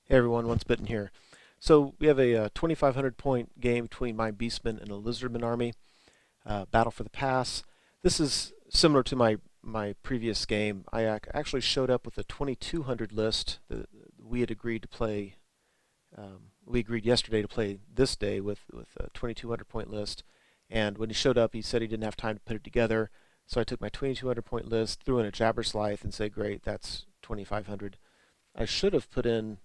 Hey everyone, Once Bitten here. So we have a 2,500 point game between my Beastmen and a Lizardmen army. Battle for the Pass. This is similar to my previous game. I actually showed up with a 2,200 list. We had agreed to play. We agreed yesterday to play this day with a 2,200 point list. And when he showed up, he said he didn't have time to put it together. So I took my 2,200 point list, threw in a Jabberslythe, and said, "Great, that's 2,500." I should have put in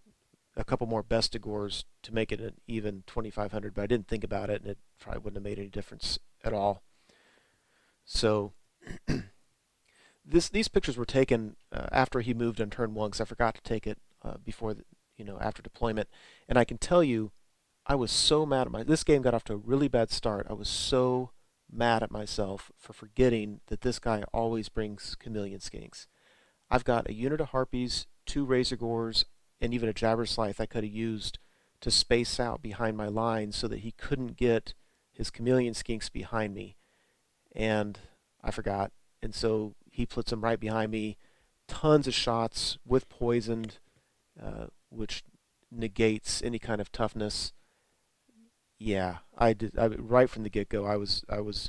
a couple more Bestigors to make it an even 2,500, but I didn't think about it, and it probably wouldn't have made any difference at all. So these pictures were taken after he moved on turn one, because I forgot to take it before, after deployment. And I can tell you, I was so mad at this game got off to a really bad start. I was so mad at myself for forgetting that this guy always brings chameleon skinks. I've got a unit of harpies, two razor gores, and even a Jabberslythe I could have used to space out behind my lines so that he couldn't get his chameleon skinks behind me. And I forgot. And so he puts them right behind me. Tons of shots with poisoned, which negates any kind of toughness. Yeah, I did. Right from the get-go, I was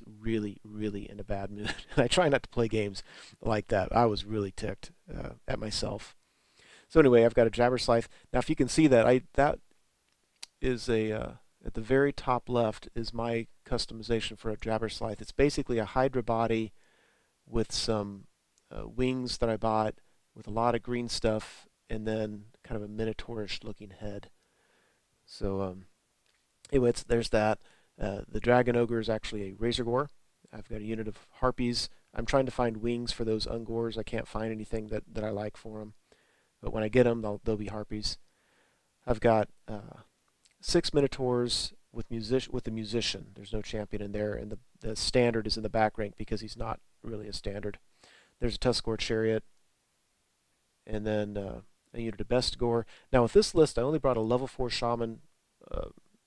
really in a bad mood. And I try not to play games like that. I was really ticked at myself. So anyway, I've got a Jabberslythe. Now, if you can see that, that is at the very top left is my customization for a Jabberslythe. It's basically a Hydra body with some wings that I bought with a lot of green stuff, and then kind of a minotaurish looking head. So anyway, there's that. The Dragon Ogre is actually a Razor Gore. I've got a unit of Harpies. I'm trying to find wings for those Ungors. I can't find anything that I like for them. But when I get them, they'll be Harpies. I've got 6 Minotaurs with the Musician. There's no champion in there, and the standard is in the back rank because he's not really a standard. There's a Tuscarora Chariot, and then a unit of Bestigor. Now with this list, I only brought a level 4 Shaman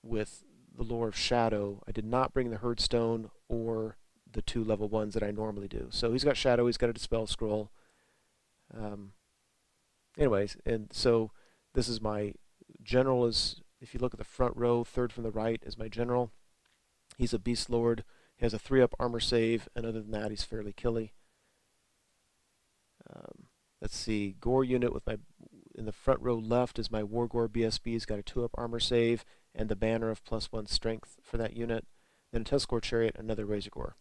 with the Lore of Shadow. I did not bring the Herdstone or the 2 level 1s that I normally do. So he's got Shadow, he's got a Dispel Scroll. Anyways, and so this is my general. If you look at the front row, third from the right is my general. He's a Beast Lord. He has a 3-up armor save, and other than that, he's fairly killy. Let's see, Gore unit with in the front row left is my Wargore BSB. He's got a 2-up armor save and the banner of +1 strength for that unit. Then a Tuscarora Chariot, another Razor Gore.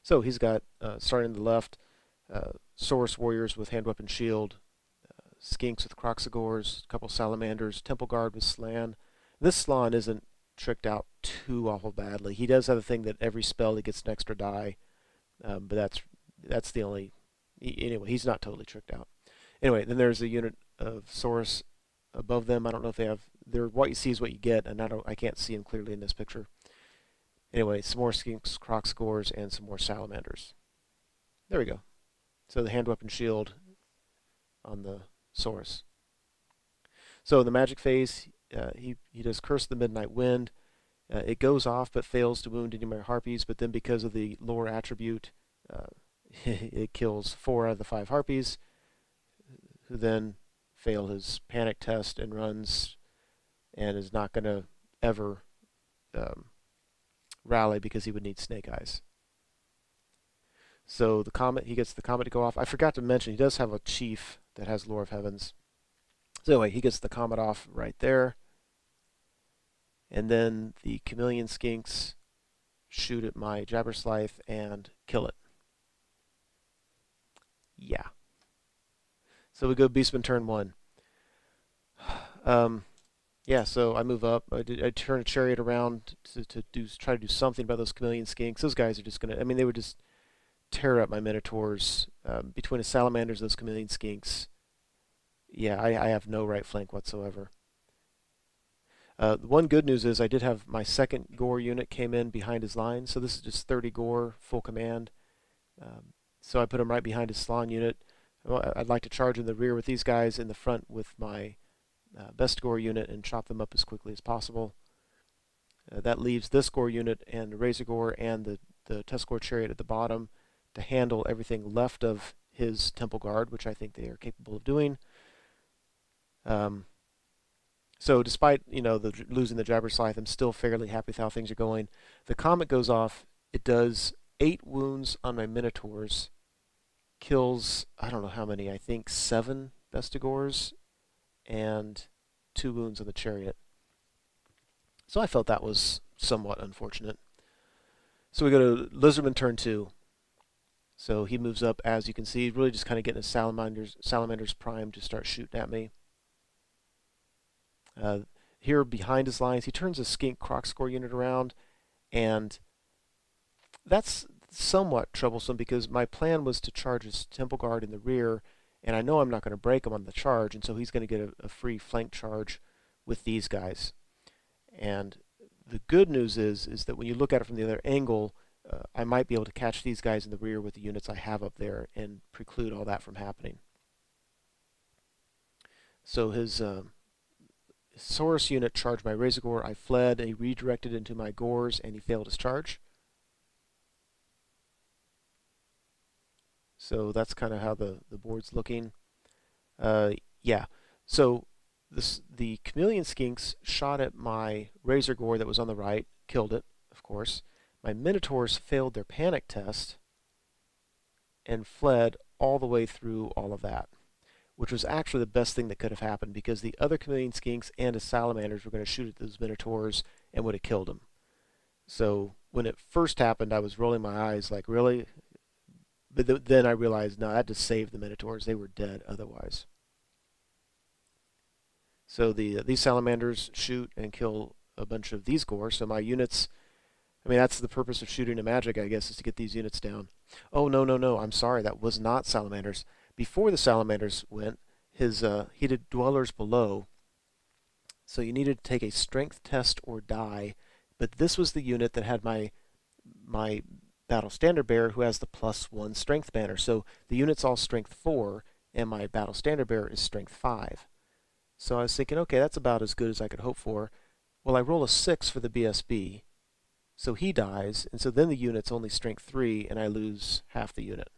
So he's got, starting on the left, Saurus Warriors with hand weapon shield, Skinks with Croxagores, a couple Salamanders, Temple Guard with Slann. This Slann isn't tricked out too awful badly. He does have a thing that every spell he gets an extra die, but that's the only. Anyway, he's not totally tricked out. Anyway, then there's a unit of Saurus above them. I don't know if they have. What you see is what you get, and I can't see them clearly in this picture. Anyway, some more Skinks, Croxagores, and some more Salamanders. There we go. So the hand weapon shield on the Saurus. So in the magic phase, he does Curse the Midnight Wind. It goes off but fails to wound any of my Harpies, but then because of the lore attribute, it kills 4 out of the 5 Harpies, who then fail his panic test and runs, and is not going to ever rally because he would need Snake Eyes. So the comet, he gets the comet to go off. I forgot to mention he does have a chief that has Lore of Heavens. So anyway, he gets the comet off right there. And then the chameleon skinks shoot at my Jabberslythe and kill it. Yeah. So we go Beastman turn 1. Yeah, so I move up. I turn a chariot around to try to do something about those chameleon skinks. Those guys are just gonna. I mean, they would just tear up my Minotaurs. Between the Salamanders and those chameleon skinks, yeah, I have no right flank whatsoever. The one good news is I did have my second Gore unit came in behind his line, so this is just 30 Gore, full command. So I put him right behind his Slann unit. Well, I'd like to charge in the rear with these guys, in the front with my Bestigor unit, and chop them up as quickly as possible. That leaves this Gore unit and the Razor Gore and the Tuscarora Chariot at the bottom to handle everything left of his Temple Guard, which I think they are capable of doing. So despite, losing the Jabber Scythe, I'm still fairly happy with how things are going. The Comet goes off. It does 8 wounds on my Minotaurs. Kills, I don't know how many, I think 7 Bestigors and 2 wounds on the Chariot. So I felt that was somewhat unfortunate. So we go to Lizardman turn 2. So he moves up, as you can see, really just kind of getting his salamanders primed to start shooting at me. Here behind his lines, he turns a Skink Crocscore unit around, and that's somewhat troublesome because my plan was to charge his Temple Guard in the rear, and I know I'm not going to break him on the charge, and so he's going to get a free flank charge with these guys. And the good news is that when you look at it from the other angle, I might be able to catch these guys in the rear with the units I have up there and preclude all that from happening. So his Saurus unit charged my Razor Gore. I fled, and he redirected into my Gores, and he failed his charge. So that's kind of how the board's looking. Yeah, so the Chameleon Skinks shot at my Razor Gore that was on the right, killed it, of course. My Minotaurs failed their panic test and fled all the way through all of that, which was actually the best thing that could have happened because the other Chameleon Skinks and his Salamanders were going to shoot at those Minotaurs and would have killed them. So when it first happened, I was rolling my eyes like, really? But then I realized, no, I had to save the Minotaurs. They were dead otherwise. So these Salamanders shoot and kill a bunch of these Gore. So my units, I mean, that's the purpose of shooting a magic, I guess, is to get these units down. Oh, no, I'm sorry. That was not Salamanders. Before the Salamanders went, he did Dwellers Below. So you needed to take a strength test or die. But this was the unit that had my Battle Standard Bearer who has the +1 strength banner. So the unit's all strength 4, and my Battle Standard Bearer is strength 5. So I was thinking, okay, that's about as good as I could hope for. Well, I roll a 6 for the BSB, so he dies, and so then the unit's only strength 3, and I lose half the unit.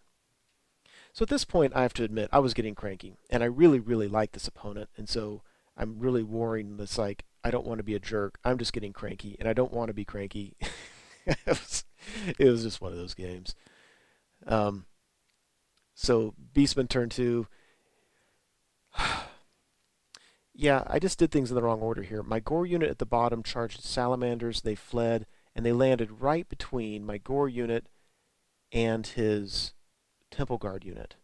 So at this point, I have to admit, I was getting cranky, and I really, really like this opponent, and so I'm really worrying that's like, I don't want to be a jerk. I'm just getting cranky, and I don't want to be cranky. It was just one of those games. So Beastmen turn 2. Yeah, I just did things in the wrong order here. My Gore unit at the bottom charged Salamanders. They fled, and they landed right between my Gore unit and his Temple Guard unit.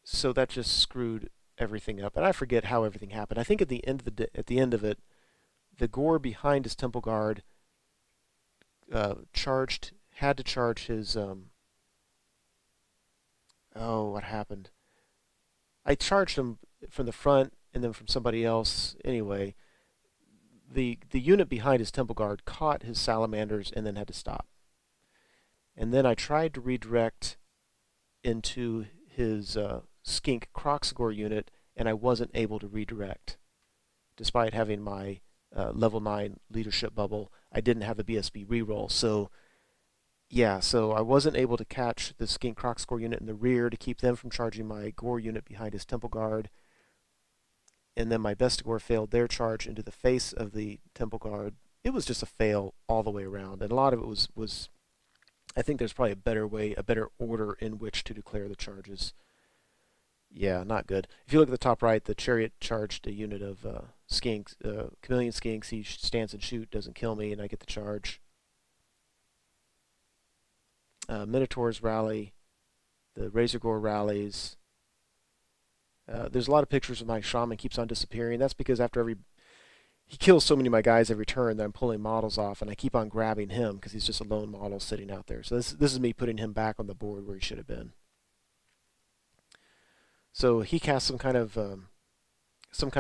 So that just screwed everything up. And I forget how everything happened. I think at the end of it, the Gore behind his Temple Guard had to charge his what happened? I charged him from the front and then from somebody else. Anyway, the unit behind his Temple Guard caught his Salamanders and then had to stop. And then I tried to redirect into his Skink Crocscore unit, and I wasn't able to redirect. Despite having my level 9 leadership bubble, I didn't have a BSB reroll. So yeah, so I wasn't able to catch the Skink Crocscore unit in the rear to keep them from charging my Gore unit behind his Temple Guard. And then my Bestigor failed their charge into the face of the Temple Guard. It was just a fail all the way around. And a lot of it was I think there's probably a better order in which to declare the charges. Yeah, not good. If you look at the top right, the Chariot charged a unit of Skinks, Chameleon Skinks. He stands and shoot, doesn't kill me, and I get the charge. Minotaurs rally. The Razor Gore rallies. There's a lot of pictures of my Shaman keeps on disappearing. That's because he kills so many of my guys every turn that I'm pulling models off, and I keep on grabbing him because he's just a lone model sitting out there. So this is me putting him back on the board where he should have been. So he casts some kind of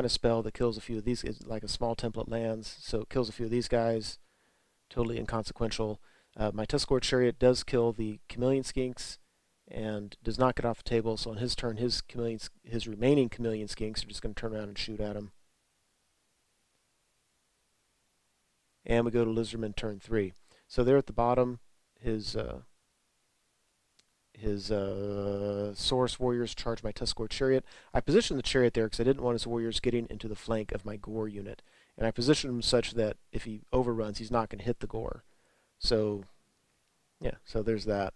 spell that kills a few of these, like a small template lands. So it kills a few of these guys, totally inconsequential. My Tuscarora Chariot does kill the Chameleon Skinks and does not get off the table. So on his turn, his remaining Chameleon Skinks are just going to turn around and shoot at him. And we go to Lizardman turn 3. So there at the bottom, his Saurus warriors charge my Tuscarora chariot. I positioned the chariot there because I didn't want his warriors getting into the flank of my Gore unit. And I positioned him such that if he overruns, he's not going to hit the Gore. So, yeah, so there's that.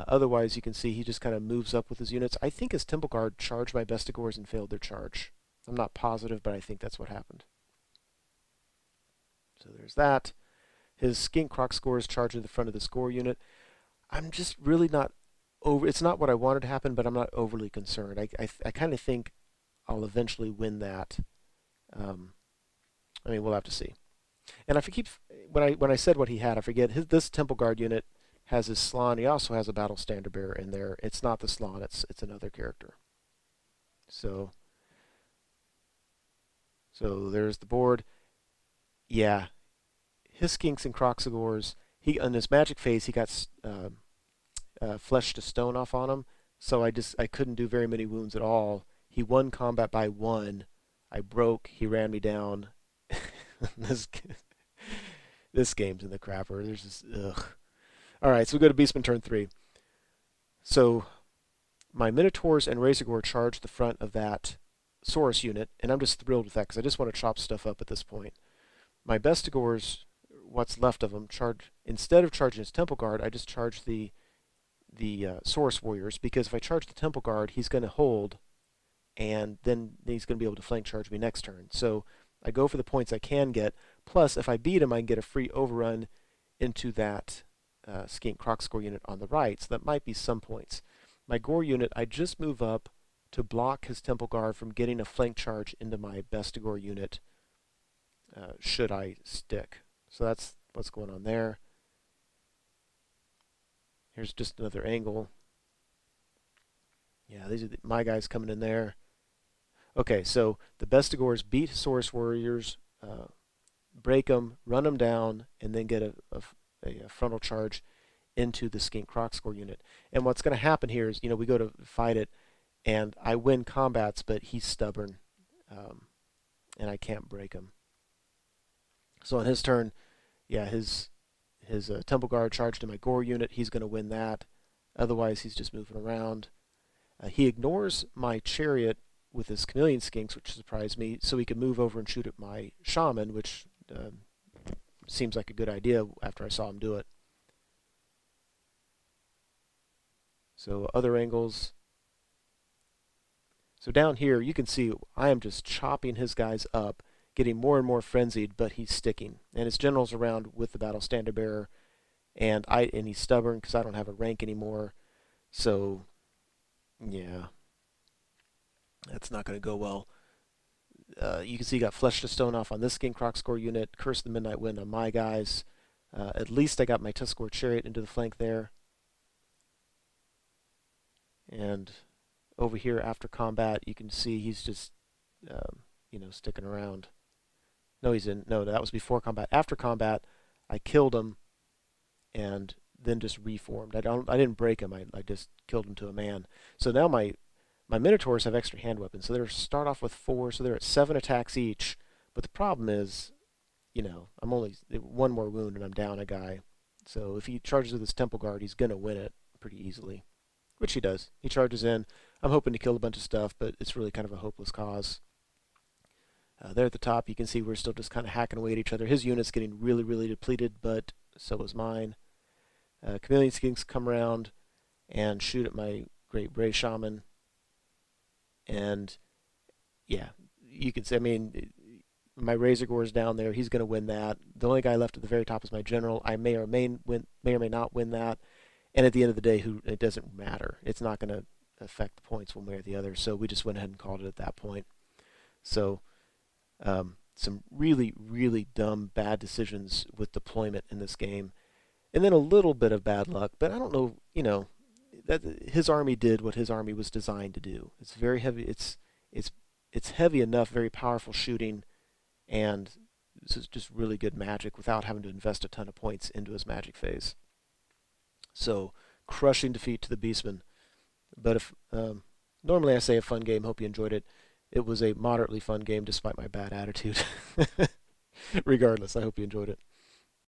Otherwise, you can see he just kind of moves up with his units. I think his Temple Guard charged my Bestigors and failed their charge. I'm not positive, but I think that's what happened. So there's that. His Skink Crocscores charge in the front of the Score unit. I'm just really not over. It's not what I wanted to happen, but I'm not overly concerned. I kind of think I'll eventually win that. I mean, we'll have to see. And if I keep when I said what he had, I forget this Temple Guard unit has his Slann. He also has a Battle Standard Bearer in there. It's not the Slann. It's another character. So there's the board. Yeah, his Skinks and Croxagores. He on his magic phase he got flesh to stone off on him. So I couldn't do very many wounds at all. He won combat by 1. I broke. He ran me down. this game's in the crapper. There's just ugh. All right, so we go to Beastmen turn 3. So my Minotaurs and Razorgore charge the front of that Saurus unit, and I'm just thrilled with that because I just want to chop stuff up at this point. My Bestigors, what's left of them, charge instead of charging his Temple Guard, I just charge the Saurus warriors because if I charge the Temple Guard, he's going to hold, and then he's going to be able to flank charge me next turn. So I go for the points I can get. Plus, if I beat him, I can get a free overrun into that Skink Crocscore unit on the right, so that might be some points. My Gore unit, I just move up to block his Temple Guard from getting a flank charge into my Bestigor unit should I stick. So that's what's going on there. Here's just another angle. Yeah, these are my guys coming in there. Okay, so the Bestigors beat Saurus warriors, break them, run them down, and then get a frontal charge into the Skink Crocscore unit. And what's going to happen here is, we go to fight it, and I win combats, but he's stubborn, and I can't break him. So on his turn, yeah, his Temple Guard charged in my Gore unit. He's going to win that. Otherwise, he's just moving around. He ignores my chariot with his Chameleon Skinks, which surprised me, so he can move over and shoot at my Shaman, which seems like a good idea after I saw him do it. So other angles. So down here, you can see I am just chopping his guys up, getting more and more frenzied, but he's sticking. And his general's around with the Battle Standard Bearer, and he's stubborn because I don't have a rank anymore. So, yeah, that's not going to go well. You can see he got Flesh to Stone off on this Skink Crocscore unit, Curse the Midnight Wind on my guys. At least I got my Tuscarora Chariot into the flank there. And over here after combat, you can see he's just, sticking around. No, he's in. No, that was before combat. After combat, I killed him, and then just reformed. I didn't break him. I just killed him to a man. So now my Minotaurs have extra hand weapons. So they start off with 4, so they're at 7 attacks each. But the problem is, I'm only 1 more wound and I'm down a guy. So if he charges with his Temple Guard, he's gonna win it pretty easily, which he does. He charges in. I'm hoping to kill a bunch of stuff, but it's really kind of a hopeless cause. There at the top, you can see we're still just kind of hacking away at each other. His unit's getting really, really depleted, but so is mine. Chameleon Skinks come around and shoot at my Great Bray Shaman. And, yeah, you can see, my Razorgore's down there. He's going to win that. The only guy left at the very top is my general. I may or may not win that. And at the end of the day, it doesn't matter. It's not going to affect the points one way or the other. So we just went ahead and called it at that point. So some really, really dumb, bad decisions with deployment in this game. And then a little bit of bad luck. But I don't know, that his army did what his army was designed to do. It's very heavy. It's heavy enough, very powerful shooting, and this is just really good magic without having to invest a ton of points into his magic phase. So crushing defeat to the Beastmen. But if normally I say a fun game, hope you enjoyed it. It was a moderately fun game despite my bad attitude. Regardless, I hope you enjoyed it.